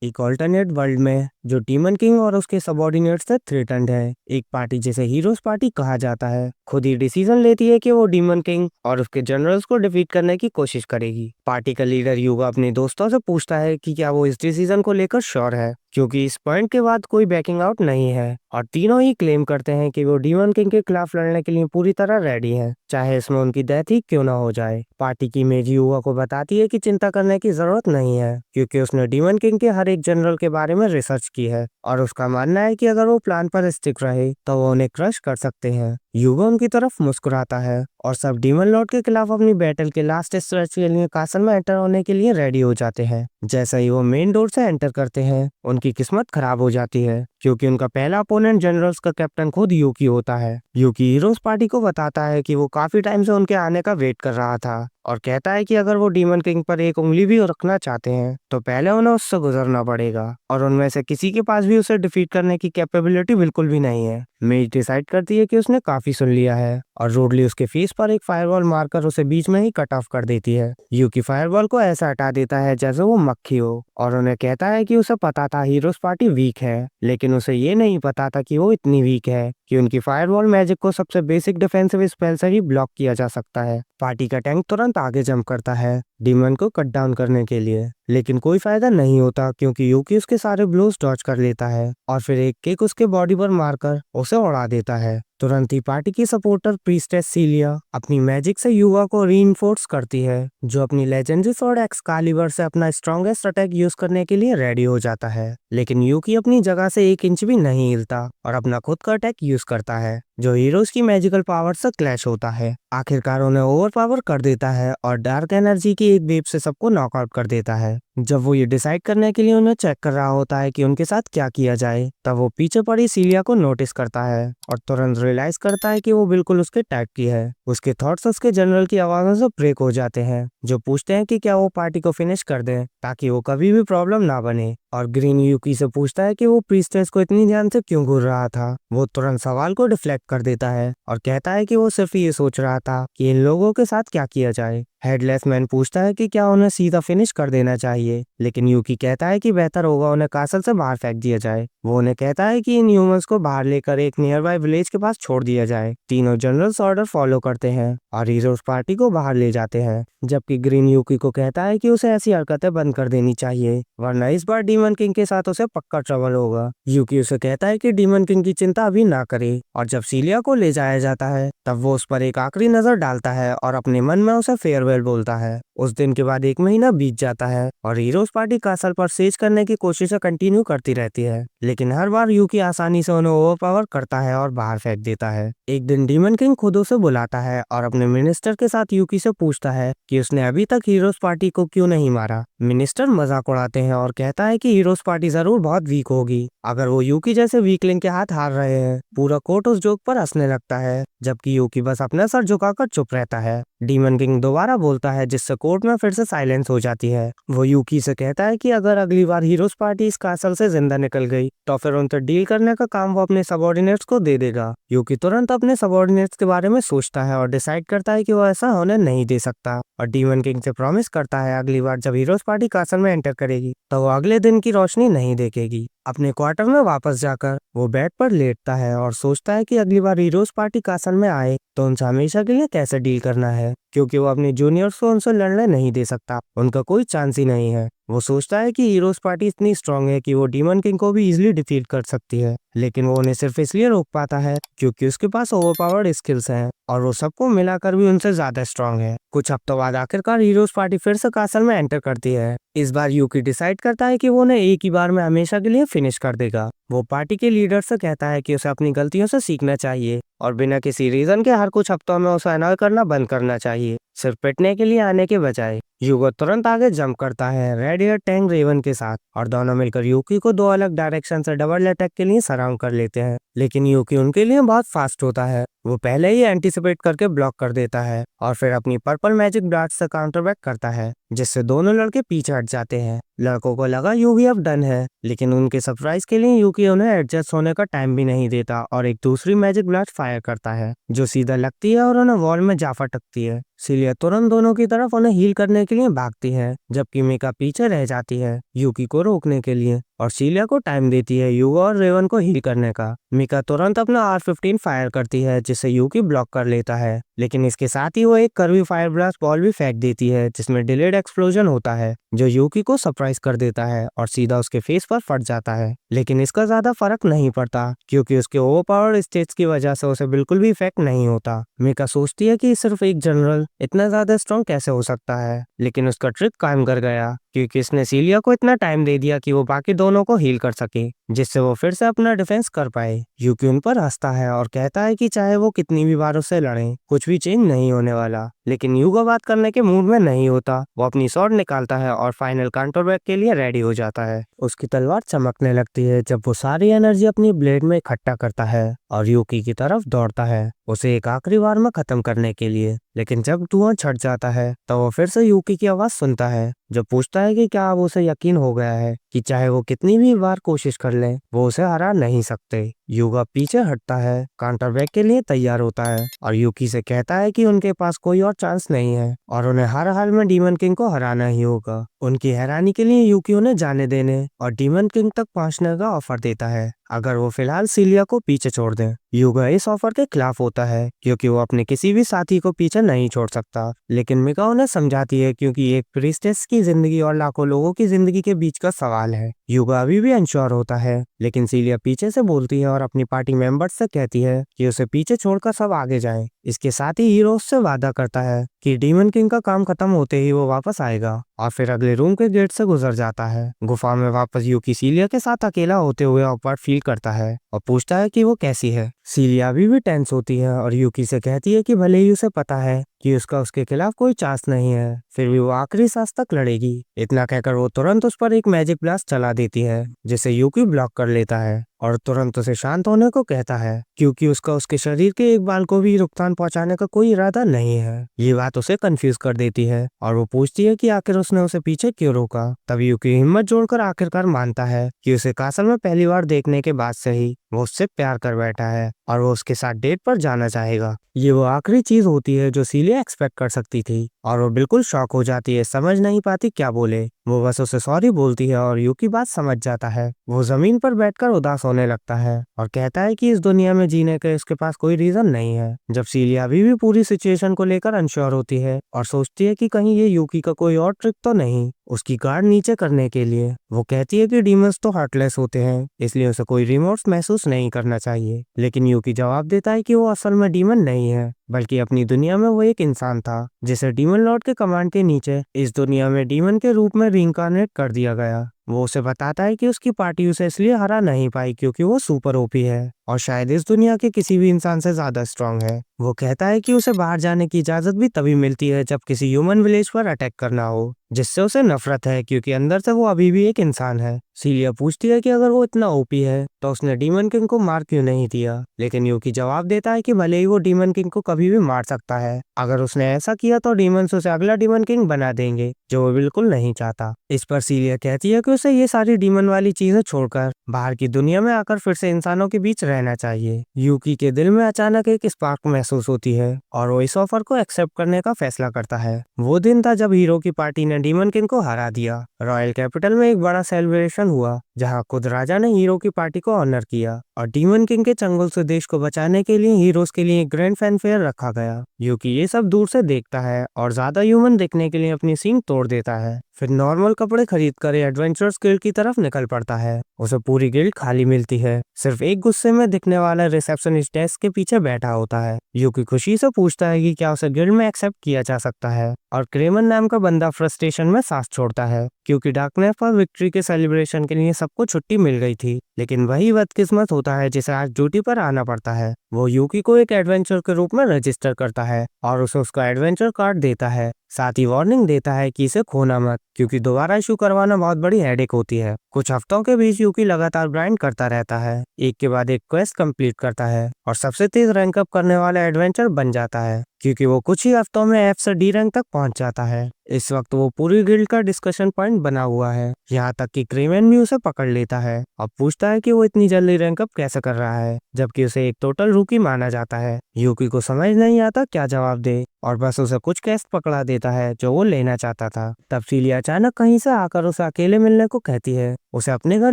एक alternate world में जो डीमन किंग और उसके सबऑर्डिनेट से थ्रेटन्ड है, एक पार्टी जिसे हीरोज पार्टी कहा जाता है खुद ही डिसीजन लेती है कि वो डीमन किंग और उसके जनरल्स को डिफीट करने की कोशिश करेगी। पार्टी का लीडर युगा अपने दोस्तों से पूछता है कि क्या वो इस डिसीजन को लेकर श्योर है, क्योंकि इस पॉइंट के बाद कोई बैकिंग आउट नहीं है और तीनों ही क्लेम करते हैं कि वो डीमन किंग के खिलाफ लड़ने के लिए पूरी तरह रेडी है, चाहे इसमें उनकी डेथ ही क्यों ना हो जाए। पार्टी की इमेज युवा को बताती है कि चिंता करने की जरूरत नहीं है, क्योंकि उसने डीमन किंग के हर एक जनरल के बारे में रिसर्च की है और उसका मानना है कि अगर वो प्लान पर स्टिक रहे तो वो उन्हें क्रश कर सकते हैं। युगा उनकी तरफ मुस्कुराता है और सब डीमन लॉर्ड के खिलाफ अपनी बैटल के लास्ट स्ट्रेच के लिए कासल में एंटर होने के लिए रेडी हो जाते हैं। जैसा ही वो मेन डोर से एंटर करते हैं, उनकी किस्मत खराब हो जाती है, क्योंकि उनका पहला अपोनेंट जनरल्स का कैप्टन खुद यूकी होता है। यूकी हीरोज पार्टी को बताता है कि वो काफी टाइम से उनके आने का वेट कर रहा था और कहता है कि अगर वो डीमन किंग पर एक उंगली भी रखना चाहते हैं तो पहले उन्हें उससे गुजरना पड़ेगा और उनमें से किसी के पास भी उसे डिफीट करने की कैपेबिलिटी बिल्कुल भी नहीं है। मेज डिसाइड करती है कि उसने काफी सुन लिया है और रूडली उसके फेस पर एक फायरवॉल मारकर उसे बीच में ही कट ऑफ कर देती है। यूकी फायरवॉल को ऐसा हटा देता है जैसे वो मक्खी हो और उन्हें कहता है कि उसे पता था हीरोज पार्टी वीक है, लेकिन उसे ये नहीं पता था कि वो इतनी वीक है कि उनकी फायरवॉल मैजिक को सबसे बेसिक डिफेंसिव स्पेल से ही ब्लॉक किया जा सकता है। पार्टी का टैंक तुरंत आगे जंप करता है डीमन को कट डाउन करने के लिए, लेकिन कोई फायदा नहीं होता क्योंकि यूकी उसके सारे ब्लोज डॉज कर लेता है और फिर एक किक उसके बॉडी पर मारकर उसे उड़ा देता है। तुरंत ही पार्टी की सपोर्टर प्रीस्टेस सीलिया अपनी मैजिक से युवा को रीइंफोर्स करती है, जो अपनी लेजेंडरी स्वॉर्ड एक्सकालिबर से अपना स्ट्रॉन्गेस्ट अटैक यूज करने के लिए रेडी हो जाता है। लेकिन यूकी अपनी जगह से 1 इंच भी नहीं हिलता और अपना खुद का अटैक यूज करता है, जो हीरोज की मैजिकल पावर से क्लैश होता है। आखिरकार उन्हें ओवर पावर कर देता है और डार्क एनर्जी की एक वेव से सबको नॉकआउट कर देता है। जब वो ये डिसाइड करने के लिए उन्हें चेक कर रहा होता है कि उनके साथ क्या किया जाए, तब वो पीछे पड़ी सीलिया को नोटिस करता है और तुरंत रियलाइज करता है कि वो बिल्कुल उसके टाइप की है। उसके थॉट्स उसके जनरल की आवाजों से ब्रेक हो जाते हैं, जो पूछते हैं कि क्या वो पार्टी को फिनिश कर दें ताकि वो कभी भी प्रॉब्लम ना बने। और ग्रीन यूकी से पूछता है कि वो प्रीस्टेस को इतनी ध्यान से क्यों घूर रहा था। वो तुरंत सवाल को डिफ्लेक्ट कर देता है और कहता है कि वो सिर्फ ये सोच रहा था कि इन लोगों के साथ क्या किया जाए। हेडलेस मैन पूछता है कि क्या उन्हें सीधा फिनिश कर देना चाहिए, लेकिन यूकी कहता है कि बेहतर होगा उन्हें कासल से बाहर फेंक दिया जाए। वो उन्हें कहता है कि इन ह्यूमंस को बाहर लेकर एक नियर बाय विलेज के पास छोड़ दिया जाए। तीनों जनरल्स ऑर्डर फॉलो करते हैं और हीरोज पार्टी को बाहर ले जाते हैं, जबकि ग्रीन यूकी को कहता है कि उसे ऐसी हरकतें बंद कर देनी चाहिए, वरना इस बार डीमन किंग के साथ उसे पक्का ट्रबल होगा। यूकी उसे कहता है कि डीमन किंग की चिंता अभी ना करे और जब सीलिया को ले जाया जाता है तब वो उस पर एक आखिरी नजर डालता है और अपने मन में उसे फेयरवेल बोलता है। उस दिन के बाद 1 महीना बीत जाता है और heroes party castle per phase करने की कोशिशें कंटिन्यू करती रहती है, लेकिन हर बार यूकी आसानी से उन्हें ओवरपावर करता है और बाहर फेंक देता है। एक दिन डीमन किंग खुद उसे बुलाता है और अपने मिनिस्टर के साथ यूकी से पूछता है कि उसने अभी तक हीरोज पार्टी को क्यों नहीं मारा। मिनिस्टर मजाक उड़ाते हैं और कहता है कि हीरोज पार्टी जरूर बहुत वीक होगी अगर वो यूकी जैसे वीकलिंग के हाथ हार रहे हैं। पूरा कोर्ट उस जोक पर हंसने लगता है, जबकि यूकी बस अपना सर झुकाकर चुप रहता है। डीमन किंग दोबारा बोलता है, जिससे कोर्ट में फिर से साइलेंस हो जाती है। वो यूकी से कहता है कि अगर अगली बार हीरोज पार्टी इस कासल से जिंदा निकल गई तो फिर उनसे डील करने का काम वो अपने सबऑर्डिनेट्स को दे देगा। यूकी तुरंत अपने सबऑर्डिनेट्स के बारे में सोचता है और डिसाइड करता है कि वो ऐसा होने नहीं दे सकता और डीमन किंग से प्रॉमिस करता है अगली बार जब हीरोज पार्टी कासल में एंटर करेगी तो वो अगले दिन की रोशनी नहीं देखेगी। अपने क्वार्टर में वापस जाकर वो बेड पर लेटता है और सोचता है कि अगली बार हीरोज पार्टी कासल में आए तो उनसे हमेशा के लिए कैसे डील करना है, क्योंकि वो अपने जूनियर्स को उनसे लड़ने नहीं दे सकता, उनका कोई चांस ही नहीं है। वो सोचता है कि हीरोज पार्टी इतनी स्ट्रांग है कि वो डीमन किंग को भी इजीली डिफीट कर सकती है, लेकिन वो उन्हें सिर्फ इसलिए रोक पाता है क्योंकि उसके पास ओवरपावर्ड स्किल्स हैं और वो सबको मिलाकर भी उनसे ज्यादा स्ट्रांग है। कुछ हफ्तों बाद आखिरकार हीरोज पार्टी फिर से कासल में एंटर करती है। इस बार यूकी डिसाइड करता है कि वो उन्हें एक ही बार में हमेशा के लिए फिनिश कर देगा। वो पार्टी के लीडर से कहता है कि उसे अपनी गलतियों से सीखना चाहिए और बिना किसी रीजन के हर कुछ हफ्तों में उसे अनॉय करना बंद करना चाहिए, सिर्फ पिटने के लिए आने के बजाय। यूको तुरंत आगे जंप करता है रेड एयर टैंक रेवन के साथ और दोनों मिलकर यूकी को 2 अलग डायरेक्शन से डबल अटैक के लिए सराउंड कर लेते हैं, लेकिन यूकी उनके लिए बहुत फास्ट होता है। वो पहले ही एंटीसिपेट करके ब्लॉक कर देता है और फिर अपनी पर्पल मैजिक डार्ट से काउंटर बैक करता है, जिससे दोनों लड़के पीछे हट जाते हैं। लड़कों को लगा यूकी अब डन है, लेकिन उनके सरप्राइज के लिए यूकी उन्हें एडजस्ट होने का टाइम भी नहीं देता और एक दूसरी मैजिक ब्लास्ट फायर करता है जो सीधा लगती है और उन्हें वॉल में जा फटकती है। सिलिया तुरंत दोनों की तरफ उन्हें हील करने के लिए भागती है, जबकि मिका पीछे रह जाती है यूकी को रोकने के लिए और सिलिया को टाइम देती है युगा और रेवन को हील करने का। मिका तुरंत अपना R15 फायर करती है, जिससे यूकी ब्लॉक कर लेता है, लेकिन इसके साथ ही वो एक कर्वी फायर ब्लास्ट बॉल भी फेंक देती है, जिसमें डिलेड एक्सप्लोजन होता है जो यूकी को सरप्राइज कर देता है और सीधा उसके फेस पर फट जाता है। लेकिन इसका ज्यादा फर्क नहीं पड़ता, क्योंकि उसके ओवरपावर्ड स्टेट्स की वजह से उसे बिल्कुल भी इफेक्ट नहीं होता। मिका सोचती है कि सिर्फ एक जनरल इतना ज्यादा स्ट्रॉन्ग कैसे हो सकता है, लेकिन उसका ट्रिक काम कर गया, क्योंकि इसने सिलिया को इतना टाइम दे दिया कि वो बाकी दोनों को हील कर सके, जिससे वो फिर से अपना डिफेंस कर पाए। यूकी उन पर हंसता है और कहता है कि चाहे वो कितनी भी बार उससे लड़े, कुछ भी चेंज नहीं होने वाला। लेकिन युगा बात करने के मूड में नहीं होता। वो अपनी स्वॉर्ड निकालता है और फाइनल काउंटर बैक के लिए रेडी हो जाता है। उसकी तलवार चमकने लगती है जब वो सारी एनर्जी अपनी ब्लेड में इकट्ठा करता है और यूकी की तरफ दौड़ता है, उसे एक आखिरी बार में खत्म करने के लिए। लेकिन जब धुआं छट जाता है तो वो फिर से यूकी की आवाज सुनता है, जो पूछता है कि क्या अब उसे यकीन हो गया है कि चाहे वो कितनी भी बार कोशिश कर ले, वो उसे हरा नहीं सकते। युगा पीछे हटता है, काउंटर बैक के लिए तैयार होता है और यूकी से कहता है कि उनके पास कोई और चांस नहीं है और उन्हें हर हाल में डीमन किंग को हराना ही होगा। उनकी हैरानी के लिए यूकी उन्हें जाने देने और डीमन किंग तक पहुंचने का ऑफर देता है, अगर वो फिलहाल सिलिया को पीछे छोड़ दें। युगा इस ऑफर के खिलाफ होता है, क्योंकि वो अपने किसी भी साथी को पीछे नहीं छोड़ सकता। लेकिन मिका उन्हें समझाती है, क्योंकि एक प्रीस्टेस की जिंदगी और लाखों लोगों की जिंदगी के बीच का सवाल है। युगा अभी भी अनश्योर होता है, लेकिन सिलिया पीछे से बोलती है और अपनी पार्टी मेंबर्स से कहती है कि उसे पीछे छोड़कर सब आगे जाएं। इसके साथ ही हीरोज से वादा करता है कि डीमन किंग का काम खत्म होते ही वो वापस आएगा और फिर अगले रूम के गेट से गुजर जाता है। गुफा में वापस यूकी सिलिया के साथ अकेला होते हुए ऑकवर्ड फील करता है और पूछता है कि वो कैसी है। सिलिया अभी भी टेंस होती है और यूकी से कहती है कि भले ही उसे पता है कि उसके खिलाफ कोई चांस नहीं है, फिर भी वो आखिरी सांस तक लड़ेगी। इतना कहकर वो तुरंत उस पर एक मैजिक ब्लास्ट चला देती है, जिसे यूकी ब्लॉक कर लेता है और तुरंत उसे शांत होने को कहता है, क्योंकि उसके शरीर के एक बाल को भी नुकसान पहुंचाने का कोई इरादा नहीं है। ये बात उसे कंफ्यूज कर देती है और वो पूछती है कि आखिर उसने उसे पीछे क्यों रोका। तब यूकी हिम्मत जोड़कर आखिरकार मानता है कि उसे कासल में पहली बार देखने के बाद से ही वो उससे प्यार कर बैठा है और वो उसके साथ डेट पर जाना चाहेगा। ये वो आखिरी चीज होती है जो सिलिया एक्सपेक्ट कर सकती थी और वो बिल्कुल शॉक हो जाती है, समझ नहीं पाती क्या बोले। वो बस उसे सॉरी बोलती है और यूकी बात समझ जाता है। वो जमीन पर बैठकर उदास होने लगता है और कहता है कि इस दुनिया में जीने के उसके पास कोई रीजन नहीं है। जब सिलिया अभी भी पूरी सिचुएशन को लेकर अनश्योर होती है और सोचती है कि कहीं ये यूकी का कोई और ट्रिक तो नहीं उसकी गार्ड नीचे करने के लिए, वो कहती है कि डीमंस तो हार्टलेस होते हैं, इसलिए उसे कोई रिमोर्स महसूस नहीं करना चाहिए। लेकिन यूकी जवाब देता है कि वो असल में डीमन नहीं है, बल्कि अपनी दुनिया में वो एक इंसान था जिसे डीमन लॉर्ड के कमांड के नीचे इस दुनिया में डीमन के रूप में रीइंकार्नेट कर दिया गया। वो उसे बताता है कि उसकी पार्टी उसे इसलिए हरा नहीं पाई क्योंकि वो सुपर ओपी है और शायद इस दुनिया के किसी भी इंसान से ज्यादा स्ट्रांग है। वो कहता है कि उसे बाहर जाने की इजाजत भी तभी मिलती है जब किसी ह्यूमन विलेज पर अटैक करना हो, जिससे उसे नफरत है, क्योंकि अंदर से वो अभी भी एक इंसान है। सिलिया पूछती है कि अगर वो इतना ओपी है तो उसने डीमन किंग को मार क्यों नहीं दिया, लेकिन यूकी जवाब देता है कि भले ही वो डीमन किंग को कभी भी मार सकता है, अगर उसने ऐसा किया तो डीमंस उसे अगला डीमन किंग बना देंगे, जो वो बिल्कुल नहीं चाहता। इस पर सिलिया कहती है कि उसे ये सारी डीमन वाली चीजें छोड़कर बाहर की दुनिया में आकर फिर से इंसानों के बीच रहना चाहिए। यूकी के दिल में अचानक एक स्पार्क महसूस होती है और वो इस ऑफर को एक्सेप्ट करने का फैसला करता है। वो दिन था जब हीरो की पार्टी ने डीमन किंग को हरा दिया। रॉयल कैपिटल में एक बड़ा सेलिब्रेशन हुआ, जहाँ खुद राजा ने हीरो की पार्टी को ऑनर किया और डीमन किंग के चंगुल से देश को बचाने के लिए हीरोज के लिए ग्रैंड फैनफेयर रखा गया। यूकी ये सब दूर से देखता है और ज्यादा ह्यूमन दिखने के लिए अपनी सींग तोड़ देता है। फिर नॉर्मल कपड़े खरीदकर एडवेंचरर्स गिल्ड की तरफ निकल पड़ता है। उसे पूरी गिल्ड खाली मिलती है, सिर्फ एक गुस्से में दिखने वाला रिसेप्शनिस्ट डेस्क के पीछे बैठा होता है। यूकी खुशी से पूछता है कि क्या उसे गिल्ड में एक्सेप्ट किया जा सकता है और क्रेमन नाम का बंदा फ्रस्ट्रेशन में सांस छोड़ता है, क्योंकि डार्कनेस पर विक्ट्री के सेलिब्रेशन के लिए सबको छुट्टी मिल गई थी, लेकिन वही बदकिस्मत होता है जिसे आज ड्यूटी पर आना पड़ता है। वो यूकी को एक एडवेंचर के रूप में रजिस्टर करता है और उसे उसका एडवेंचर कार्ड देता है, साथ ही वार्निंग देता है कि इसे खोना मत, क्योंकि दोबारा इशू करवाना बहुत बड़ी हेडेक होती है। कुछ हफ्तों के बीच यूकी लगातार ग्राइंड करता रहता है, एक के बाद एक क्वेस्ट कंप्लीट करता है और सबसे तेज रैंक अप करने वाला एडवेंचर बन जाता है, क्योंकि वो कुछ ही हफ्तों में F से D रैंक तक पहुंच जाता है। इस वक्त वो पूरी गिल्ड का डिस्कशन पॉइंट बना हुआ है, यहाँ तक कि क्रेमेन भी उसे पकड़ लेता है और पूछता है कि वो इतनी जल्दी रैंक अप कैसे कर रहा है, जबकि उसे एक टोटल रूकी माना जाता है। यूकी को समझ नहीं आता क्या जवाब दे और बस उसे कुछ केस पकड़ा देता है जो वो लेना चाहता था। तब सीलिया अचानक कहीं से आकर उसे अकेले मिलने को कहती है, उसे अपने घर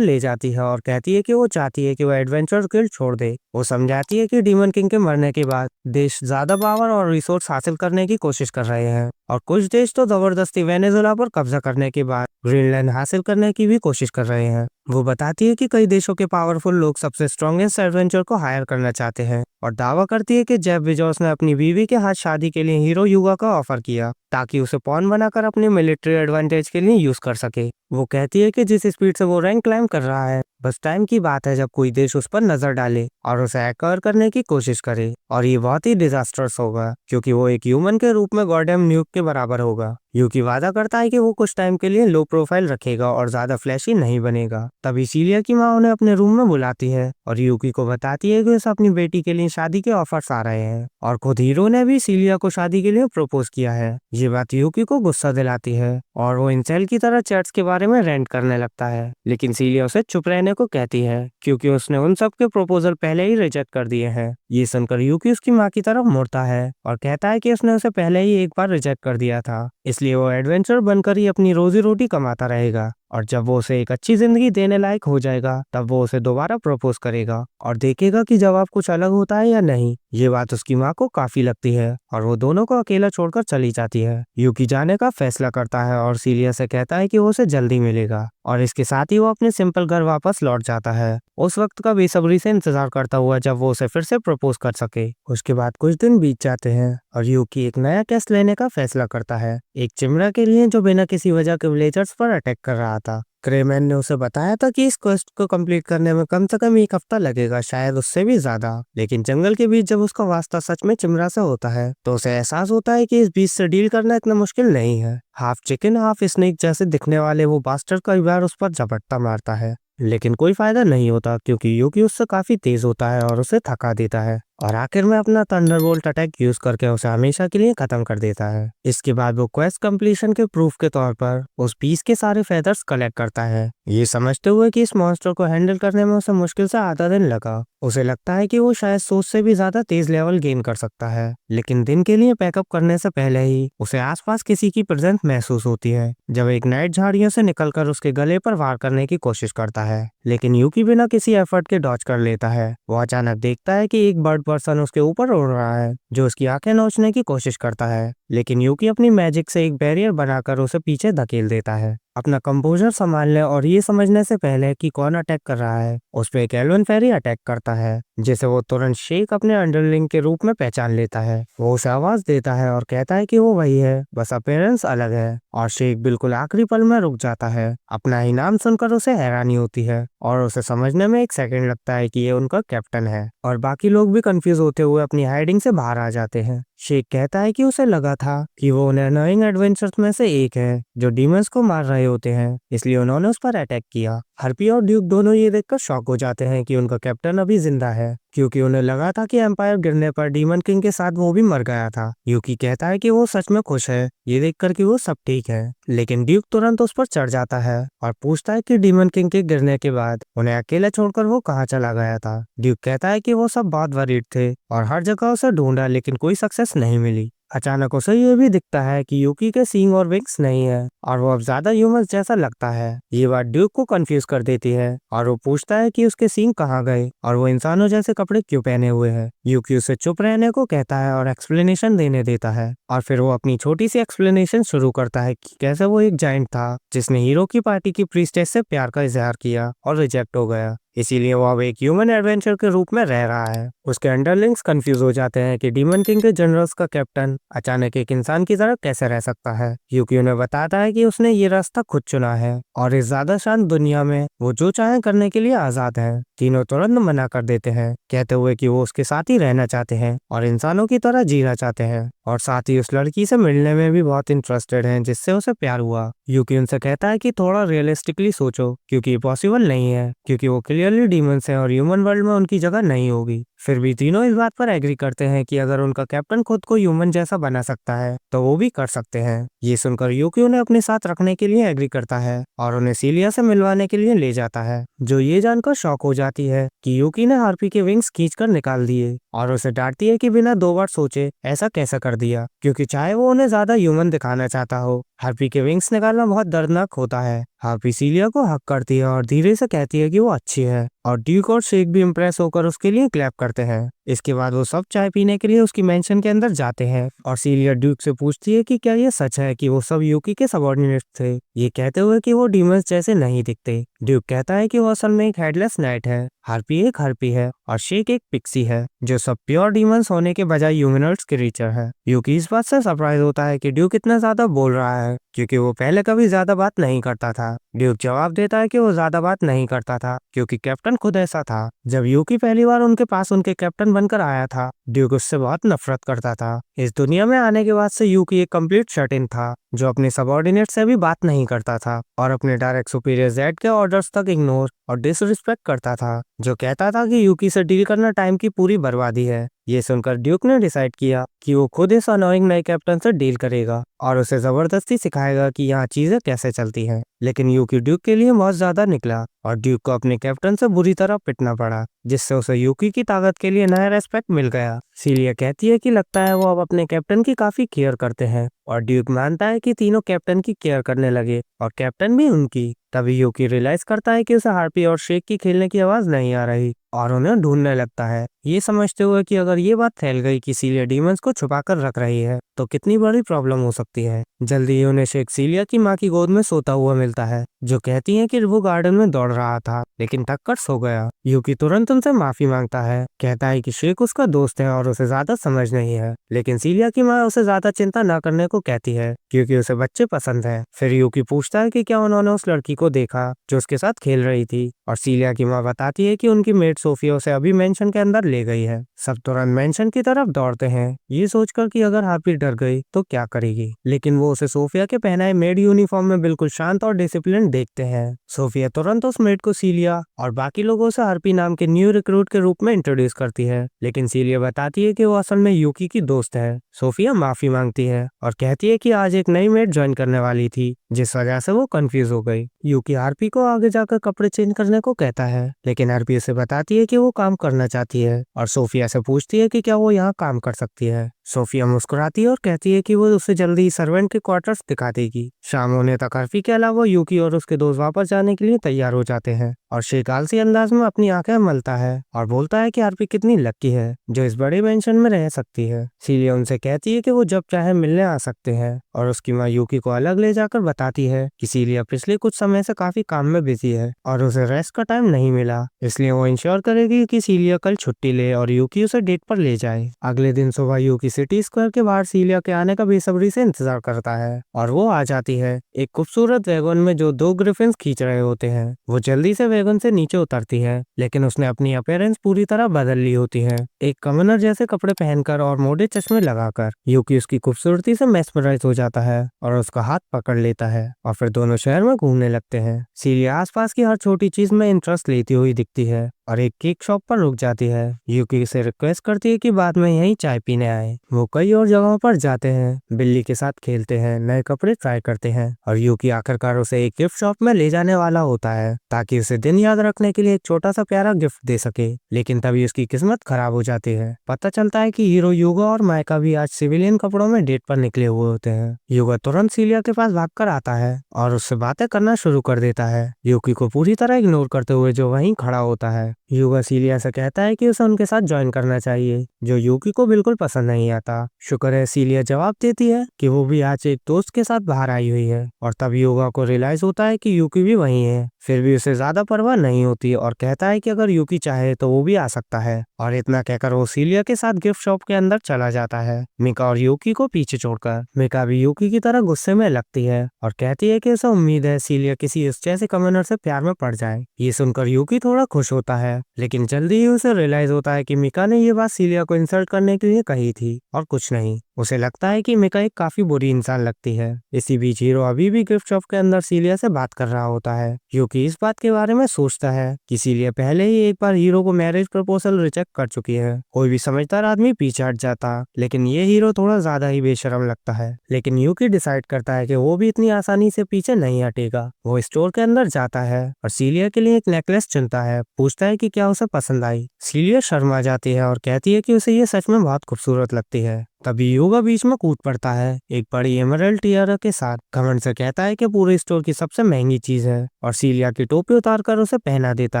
ले जाती है और कहती है कि वो चाहती है कि वो एडवेंचर गिल्ड छोड़ दे। वो समझाती है कि डीमन किंग के मरने के बाद देश ज्यादा पावर और रिसोर्स हासिल करने की कोशिश कर रहे हैं और कुछ देश तो जबरदस्ती वेनेजुएला पर कब्जा करने के बाद ग्रीनलैंड हासिल करने की भी कोशिश कर रहे हैं। वो बताती है कि कई देशों के पावरफुल लोग सबसे स्ट्रॉन्गेस्ट एडवेंचर को हायर करना चाहते हैं और दावा करती है कि जेफ बेजोस ने अपनी बीवी के हाथ शादी के लिए हीरो युगा का ऑफर किया ताकि उसे पॉन बनाकर अपनी मिलिट्री एडवांटेज के लिए यूज कर सके। वो कहती है कि जिस स्पीड से वो रैंक क्लाइम कर रहा है, बस टाइम की बात है जब कोई देश उस पर नजर डाले और उसे हैकर करने की कोशिश करे, और ये बहुत ही डिजास्टर्स होगा क्योंकि वो एक ह्यूमन के रूप में गॉडम न्यूक के बराबर होगा। यूकी वादा करता है कि वो कुछ टाइम के लिए लो प्रोफाइल रखेगा और ज्यादा फ्लैशी नहीं बनेगा। तभी सीलिया की माँ उन्हें अपने रूम में बुलाती है और यूकी को बताती है कि उसे अपनी बेटी के लिए शादी के ऑफर्स आ रहे हैं और खुद हीरो ने भी सीलिया को शादी के लिए प्रपोज किया है। ये बात यूकी को गुस्सा दिलाती है और वो इंसेल की तरह चैट्स के बारे में रेंट करने लगता है, लेकिन सीलिया उसे चुप रहने को कहती है क्योंकि उसने उन सब के प्रपोजल पहले ही रिजेक्ट कर दिए हैं। ये सुनकर यूकी उसकी माँ की तरफ मुड़ता है और कहता है कि उसने उसे पहले ही एक बार रिजेक्ट कर दिया था, इसलिए वो एडवेंचर बनकर ही अपनी रोजी रोटी कमाता रहेगा और जब वो उसे एक अच्छी जिंदगी देने लायक हो जाएगा तब वो उसे दोबारा प्रपोज करेगा और देखेगा कि जवाब कुछ अलग होता है या नहीं। ये बात उसकी माँ को काफी लगती है और वो दोनों को अकेला छोड़कर चली जाती है। यूकी जाने का फैसला करता है और सीलिया से कहता है कि वो उसे जल्दी मिलेगा और इसके साथ ही वो अपने सिंपल घर वापस लौट जाता है, उस वक्त का बेसब्री से इंतजार करता हुआ जब वो उसे फिर से प्रपोज कर सके। उसके बाद कुछ दिन बीत जाते हैं और यूकी एक नया टेस्ट लेने का फैसला करता है, एक चिमरा के लिए जो बिना किसी वजह के विलेजर्स पर अटैक कर रहा था। क्रेमैन ने उसे बताया था कि इस क्वेस्ट को कंप्लीट करने में कम से कम एक हफ्ता लगेगा, शायद उससे भी ज्यादा, लेकिन जंगल के बीच जब उसका वास्ता सच में चिमरा से होता है तो उसे एहसास होता है कि इस बीच से डील करना इतना मुश्किल नहीं है। हाफ चिकन हाफ स्नेक जैसे दिखने वाले वो बास्टर कई बार उस पर झपट्टा मारता है, लेकिन कोई फायदा नहीं होता क्योंकि यूकी उससे काफी तेज होता है और उसे थका देता है और आखिर में अपना थंडरबोल्ट अटैक यूज करके उसे हमेशा के लिए खत्म कर देता है। इसके बाद वो क्वेस्ट कंप्लीशन के प्रूफ के तौर पर उस पीस के सारे फेदर्स कलेक्ट करता है, ये समझते हुए कि इस मॉन्स्टर को हैंडल करने में उसे मुश्किल से आधा दिन लगा। उसे लगता है कि वो शायद सोच से भी ज्यादा तेज लेवल गेन कर सकता है, लेकिन दिन के लिए पैकअप करने से पहले ही उसे आसपास किसी की प्रेजेंस महसूस होती है जब एक नाइट झाड़ियों से निकलकर उसके गले पर वार करने की कोशिश करता है, लेकिन यूकी बिना किसी एफर्ट के डॉज कर लेता है। वो अचानक देखता है कि एक बर्ड पर्सन उसके ऊपर उड़ रहा है जो उसकी आंखें नोचने की कोशिश करता है, लेकिन यूकी अपनी मैजिक से एक बैरियर बनाकर उसे पीछे धकेल देता है। अपना कंपोजर संभालने और ये समझने से पहले कि कौन अटैक कर रहा है, उस पे एक एल्वन फेरी अटैक करता है जिसे वो तुरंत शेक अपने अंडरलिंग के रूप में पहचान लेता है। वो उसे आवाज देता है और कहता है कि वो वही है, बस अपीयरेंस अलग है, और शेक बिल्कुल आखिरी पल में रुक जाता है। अपना ही नाम सुनकर उसे हैरानी होती है और उसे समझने में एक सेकंड लगता है कि ये उनका कैप्टन है, और बाकी लोग भी कंफ्यूज होते हुए अपनी हाइडिंग से बाहर आ जाते हैं। शेक कहता है कि उसे लगा था कि वो उन अनोइंग एडवेंचर्स में से एक है जो डीमंस को मार रहे होते हैं, इसलिए उन्होंने उस पर अटैक किया। हार्पी और ड्यूक दोनों ये देखकर शॉक हो जाते हैं कि उनका कैप्टन अभी जिंदा है, क्योंकि उन्हें लगा था कि एम्पायर गिरने पर डीमन किंग के साथ वो भी मर गया था। यूकी कहता है कि वो सच में खुश है ये देखकर कि वो सब ठीक है, लेकिन ड्यूक तुरंत उस पर चढ़ जाता है और पूछता है कि डीमन किंग के गिरने के बाद उन्हें अकेले छोड़कर वो कहाँ चला गया था। ड्यूक कहता है कि वो सब बहुत वरीड थे और हर जगह उसे ढूंढा लेकिन कोई सक्सेस नहीं मिली। अचानक उसे ये भी दिखता है कि यूकी के सींग और विंग्स नहीं है और वो अब ज्यादा ह्यूमन जैसा लगता है। ये बात ड्यूक को कंफ्यूज कर देती है और वो पूछता है कि उसके सींग कहाँ गए और वो इंसानों जैसे कपड़े क्यों पहने हुए हैं। यूकी उसे चुप रहने को कहता है और एक्सप्लेनेशन देने देता है, और फिर वो अपनी छोटी सी एक्सप्लेनेशन शुरू करता है कि कैसे वो एक जायंट था जिसने हीरो की पार्टी की प्रीस्टेस से प्यार का इजहार किया और रिजेक्ट हो गया, इसीलिए वो अब एक ह्यूमन एडवेंचर के रूप में रह रहा है। उसके अंडरलिंग्स कंफ्यूज हो जाते हैं कि डीमन किंग के जनरल्स का कैप्टन अचानक एक इंसान की तरह कैसे रह सकता है, क्योंकि उन्हें बताता है कि उसने ये रास्ता खुद चुना है और इस ज्यादा शांत दुनिया में वो जो चाहे करने के लिए आजाद है। तीनों तुरंत मना कर देते हैं, कहते हुए कि वो उसके साथ ही रहना चाहते हैं और इंसानों की तरह जीना चाहते हैं, और साथ ही उस लड़की से मिलने में भी बहुत इंटरेस्टेड हैं जिससे उसे प्यार हुआ। यूकी उनसे कहता है कि थोड़ा रियलिस्टिकली सोचो, क्योंकि पॉसिबल नहीं है, क्योंकि वो क्लियरली डीमंस हैं और ह्यूमन वर्ल्ड में उनकी जगह नहीं होगी। फिर भी तीनों इस बात पर एग्री करते हैं कि अगर उनका कैप्टन खुद को ह्यूमन जैसा बना सकता है तो वो भी कर सकते हैं। ये सुनकर यूकी उन्हें अपने साथ रखने के लिए एग्री करता है और उन्हें सीलिया से मिलवाने के लिए ले जाता है, जो ये जानकर शॉक हो जाती है कि यूकी ने हार्पी के विंग्स खींचकर निकाल दिए और उसे डांटती है कि बिना 2 बार सोचे ऐसा कैसा कर दिया, क्योंकि चाहे वो उन्हें ज्यादा ह्यूमन दिखाना चाहता हो, हार्पी के विंग्स निकालना बहुत दर्दनाक होता है। हार्पी सीलिया को हक करती है और धीरे से कहती है कि वो अच्छी है और ड्यूक और शेक भी इम्प्रेस होकर उसके लिए क्लैप करते हैं। इसके बाद वो सब चाय पीने के लिए उसकी मेंशन के अंदर जाते हैं और सीलिया ड्यूक से पूछती है कि क्या ये सच है कि वो सब यूकी के सबऑर्डिनेट्स थे, ये कहते हुए कि वो डीमंस जैसे नहीं दिखते। ड्यूक कहता है कि वो असल में एक हेडलेस नाइट है, हार्पी एक हार्पी है और शेक एक पिक्सी है, जो सब प्योर डीमंस होने के बजाय ह्यूमनॉइड्स क्रीचर है। यूकी इस बात से सरप्राइज होता है कि ड्यूक इतना ज्यादा बोल रहा है, क्योंकि वो पहले कभी ज्यादा बात नहीं करता था। ड्यूक जवाब देता है कि वो ज्यादा बात नहीं करता था क्योंकि कैप्टन खुद ऐसा था। जब यूकी पहली बार उनके पास उनके कैप्टन बनकर आया था, ड्यूक उससे बहुत नफरत करता था। इस दुनिया में आने के बाद से यूकी एक कंप्लीट शट इन था, जो अपने सबऑर्डिनेट से भी बात नहीं करता था और अपने डायरेक्ट सुपीरियर जेड के ऑर्डर्स तक इग्नोर और डिसरिस्पेक्ट करता था, जो कहता था कि यूकी से डील करना टाइम की पूरी बर्बादी है। ये सुनकर ड्यूक ने डिसाइड किया कि वो खुद इस अनोइंग नए कैप्टन से डील करेगा और उसे जबरदस्ती सिखाएगा कि यहाँ चीजें कैसे चलती हैं। लेकिन यूकी ड्यूक के लिए बहुत ज्यादा निकला और ड्यूक को अपने कैप्टन से बुरी तरह पिटना पड़ा, जिससे उसे यूकी की ताकत के लिए नया रेस्पेक्ट मिल गया। सीलिया कहती है कि लगता है वो अब अपने कैप्टन की काफी केयर करते हैं और ड्यूक मानता है कि तीनों कैप्टन की केयर करने लगे और कैप्टन भी उनकी। तभी यूकी रियलाइज करता है कि उसे हार्पी और शेक की खेलने की आवाज नहीं आ रही और उन्हें ढूंढने लगता है, ये समझते हुए कि अगर ये बात फैल गई कि सीलिया डीमंस को छुपाकर रख रही है तो कितनी बड़ी प्रॉब्लम हो सकती है। जल्दी ही उन्हें शेक सीलिया की माँ की गोद में सोता हुआ मिलता है, जो कहती है कि वो गार्डन में दौड़ रहा था लेकिन थककर सो गया। यूकी तुरंत उनसे माफी मांगता है, कहता है कि शेक उसका दोस्त है और उसे ज्यादा समझ नहीं है, लेकिन सीलिया की माँ उसे ज्यादा चिंता न करने को कहती है क्योंकि उसे बच्चे पसंद है। फिर यूकी पूछता है कि क्या उन्होंने उस लड़की को देखा जो उसके साथ खेल रही थी, और सीलिया की माँ बताती है कि उनकी मेड सोफिया उसे अभी मेंशन के अंदर ले गई है। सब तुरंत मेंशन की तरफ दौड़ते हैं, ये सोचकर कि अगर हार्पी डर गई तो क्या करेगी, लेकिन वो उसे सोफिया के पहनाए मेड यूनिफॉर्म में बिल्कुल शांत और डिसिप्लिन देखते हैं। सोफिया तुरंत उस मेड को सीलिया और बाकी लोगों से हार्पी नाम के न्यू रिक्रूट के रूप में इंट्रोड्यूस करती है, लेकिन सीलिया बताती है कि वो असल में यूकी की दोस्त है। सोफिया माफी मांगती है और कहती है कि आज एक नई मेड ज्वाइन करने वाली थी, जिस वजह से वो कंफ्यूज हो गई। यूकी हार्पी को आगे जाकर कपड़े चेंज करने को कहता है, लेकिन हार्पी उसे बताती है कि वो काम करना चाहती है और सोफिया से पूछती है कि क्या वो यहाँ काम कर सकती है। सोफिया मुस्कुराती है और कहती है कि वो उसे जल्दी सर्वेंट के क्वार्टर्स दिखा देगी। शाम होने तक हार्पी के अलावा यूकी और उसके दोस्त वापस जाने के लिए तैयार हो जाते हैं और शेक आलसी अंदाज में अपनी आंखें मलता है और बोलता है कि हार्पी कितनी लकी है जो इस बड़े मेंशन में रह सकती है। सीलिया उनसे कहती है कि वो जब चाहे मिलने आ सकते हैं और उसकी माँ यूकी को अलग ले जाकर बताती है कि सीलिया पिछले कुछ समय से काफी काम में बिजी है और उसे रेस्ट का टाइम नहीं मिला, इसलिए वो इंश्योर करेगी कि सीलिया कल छुट्टी ले और यूकी उसे डेट पर ले जाए। अगले दिन सुबह यूकी सिटी स्क्वायर के बाहर सीलिया के आने का बेसब्री से इंतजार करता है और वो आ जाती है एक खूबसूरत वैगन में जो 2 ग्रिफिन्स खींच रहे होते हैं। वो जल्दी से वैगन से नीचे उतरती है, लेकिन उसने अपनी अपीयरेंस पूरी तरह बदल ली होती है, एक कमनर जैसे कपड़े पहनकर और मोटे चश्मे लगाकर। यूकी उसकी खूबसूरती से मेस्मराइज हो जाता है और उसका हाथ पकड़ लेता है और फिर दोनों शहर में घूमने लगते हैं। सीलिया आसपास की हर छोटी चीज में इंटरेस्ट लेती हुई दिखती है और एक केक शॉप पर रुक जाती है। यूकी से रिक्वेस्ट करती है कि बाद में यहीं चाय पीने आए। वो कई और जगहों पर जाते हैं, बिल्ली के साथ खेलते हैं, नए कपड़े ट्राई करते हैं और यूकी आखिरकार उसे एक गिफ्ट शॉप में ले जाने वाला होता है ताकि उसे दिन याद रखने के लिए एक छोटा सा प्यारा गिफ्ट दे सके। लेकिन तभी उसकी किस्मत खराब हो जाती है। पता चलता है कि हीरो युगा और माइका भी आज सिविलियन कपड़ों में डेट पर निकले हुए होते हैं। युगा तुरंत सीलिया के पास भागकर आता है और उससे बातें करना शुरू कर देता है, यूकी को पूरी तरह इग्नोर करते हुए जो वहीं खड़ा होता है। युगा सीलिया से कहता है कि उसे उनके साथ ज्वाइन करना चाहिए, जो यूकी को बिल्कुल पसंद नहीं आता। शुक्र है सीलिया जवाब देती है कि वो भी आज एक दोस्त के साथ बाहर आई हुई है और तब युगा को रियलाइज होता है कि यूकी भी वहीं है। फिर भी उसे ज्यादा परवाह नहीं होती और कहता है कि अगर यूकी चाहे तो वो भी आ सकता है, और इतना कहकर वो सीलिया के साथ गिफ्ट शॉप के अंदर चला जाता है, मिका और यूकी को पीछे छोड़कर। मिका भी यूकी की तरह गुस्से में लगती है और कहती है कि उसे उम्मीद है सीलिया किसी इस जैसे कमनर से प्यार में पड़ जाए। ये सुनकर यूकी थोड़ा खुश होता है है, लेकिन जल्दी ही उसे रियलाइज होता है कि मिका ने ये बात सीलिया को इंसल्ट करने के लिए कही थी और कुछ नहीं। उसे लगता है कि मिका एक काफी बुरी इंसान लगती है। इसी बीच हीरो अभी भी गिफ्ट शॉप के अंदर सीलिया से बात कर रहा होता है, क्योंकि इस बात के बारे में सोचता है कि सीलिया पहले ही एक बार हीरो को मैरिज प्रपोजल रिजेक्ट कर चुकी है। कोई भी समझदार आदमी पीछे हट जाता, लेकिन ये हीरो थोड़ा ज्यादा ही बेशरम लगता है। लेकिन यूकी डिसाइड करता है कि वो भी इतनी आसानी से पीछे नहीं हटेगा। वो स्टोर के अंदर जाता है और सीलिया के लिए एक नेकलेस चुनता है। पूछता है कि क्या उसे पसंद आई। सीलिया शर्मा जाती है और कहती है कि उसे ये सच में बहुत खूबसूरत लगती है। तभी युगा बीच में कूद पड़ता है एक बड़ी एमरल्ड टियारा के साथ। घमंड से कहता है कि पूरे स्टोर की सबसे महंगी चीज है और सीलिया की टोपी उतारकर उसे पहना देता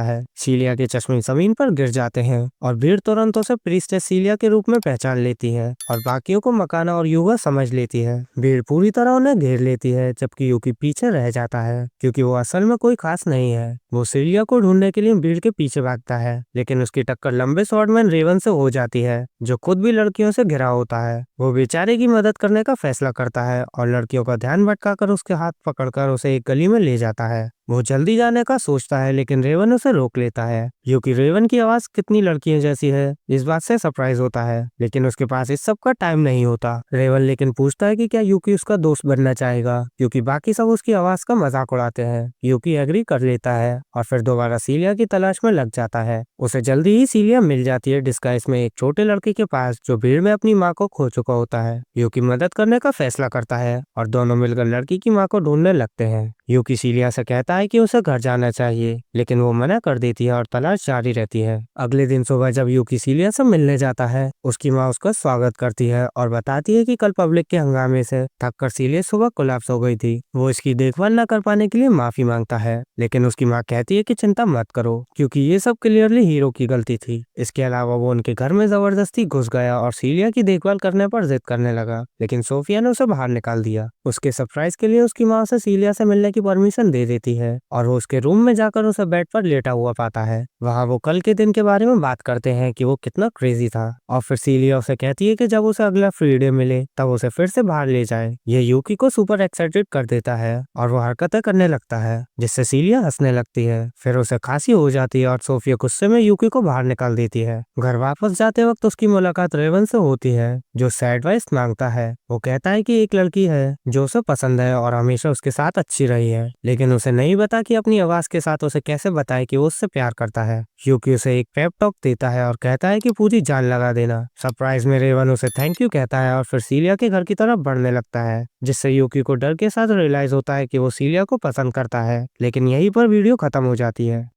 है। सीलिया के चश्मे जमीन पर गिर जाते हैं और भीड़ तुरंत उसे प्रीस्टेस सीलिया के रूप में पहचान लेती है और बाकियों को मकाना और युगा समझ लेती है। भीड़ पूरी तरह उन्हें घेर लेती है, जबकि यूकी पीछे रह जाता है क्योंकि वो असल में कोई खास नहीं है। वो सीलिया को ढूंढने के लिए भीड़ के पीछे भागता है, लेकिन उसकी टक्कर लंबे स्वॉर्डमैन रेवन से हो जाती है, जो खुद भी लड़कियों से घिरा होता है। वो बेचारे की मदद करने का फैसला करता है और लड़कियों का ध्यान भटकाकर उसके हाथ पकड़कर उसे एक गली में ले जाता है। वो जल्दी जाने का सोचता है, लेकिन रेवन उसे रोक लेता है, क्योंकि रेवन की आवाज कितनी लड़कियों जैसी है। इस बात से सरप्राइज होता है, लेकिन उसके पास इस सब का टाइम नहीं होता। रेवन लेकिन पूछता है कि क्या यूकी उसका दोस्त बनना चाहेगा, क्योंकि बाकी सब उसकी आवाज का मजाक उड़ाते हैं। यूकी एग्री कर लेता है और फिर दोबारा सीलिया की तलाश में लग जाता है। उसे जल्दी ही सीलिया मिल जाती है डिस्गाइज में एक छोटे लड़के के पास, जो भीड़ में अपनी माँ को खो चुका होता है। यूकी मदद करने का फैसला करता है और दोनों मिलकर लड़की की माँ को ढूंढने लगते हैं। यूकी सीलिया से कहता है कि उसे घर जाना चाहिए, लेकिन वो मना कर देती है और तलाश जारी रहती है। अगले दिन सुबह जब यूकी सीलिया से मिलने जाता है, उसकी माँ उसका स्वागत करती है और बताती है कि कल पब्लिक के हंगामे से थककर सीलिया सुबह कोलैप्स हो गई थी। वो इसकी देखभाल न कर पाने के लिए माफी मांगता है, लेकिन उसकी माँ कहती है कि चिंता मत करो, क्योंकि ये सब क्लियरली हीरो की गलती थी। इसके अलावा वो उनके घर में जबरदस्ती घुस गया और सीलिया की देखभाल करने पर जिद करने लगा, लेकिन सोफिया ने उसे बाहर निकाल दिया। उसके सरप्राइज के लिए उसकी माँ उसे सीलिया से मिलने की परमिशन दे देती है और वो उसके रूम में जाकर उसे बेड पर लेटा हुआ पाता है। वहाँ वो कल के दिन के बारे में बात करते हैं कि वो कितना क्रेजी था, और फिर सीलिया उसे कहती है कि जब उसे अगला फ्री डे मिले तब उसे फिर से बाहर ले जाए। ये यूकी को सुपर एक्साइटेड कर देता है और वो हरकतें करने लगता है, जिससे सीलिया हंसने लगती है। फिर उसे खांसी हो जाती है और सोफिया गुस्से में यूकी को बाहर निकाल देती है। घर वापस जाते वक्त उसकी मुलाकात रेवन से होती है, जो से एडवाइस मांगता है। वो कहता है कि एक लड़की है जो उसे पसंद है और हमेशा उसके साथ अच्छी रही है, लेकिन उसे नहीं बता कि अपनी आवाज के साथ उसे कैसे बताए कि वो उससे प्यार करता है। यूकी उसे एक पेप टॉक देता है और कहता है कि पूरी जान लगा देना। सरप्राइज में रेवन उसे थैंक यू कहता है और फिर सीलिया के घर की तरफ बढ़ने लगता है, जिससे यूकी को डर के साथ रियलाइज होता है कि वो सीलिया को पसंद करता है। लेकिन यहीं पर वीडियो खत्म हो जाती है।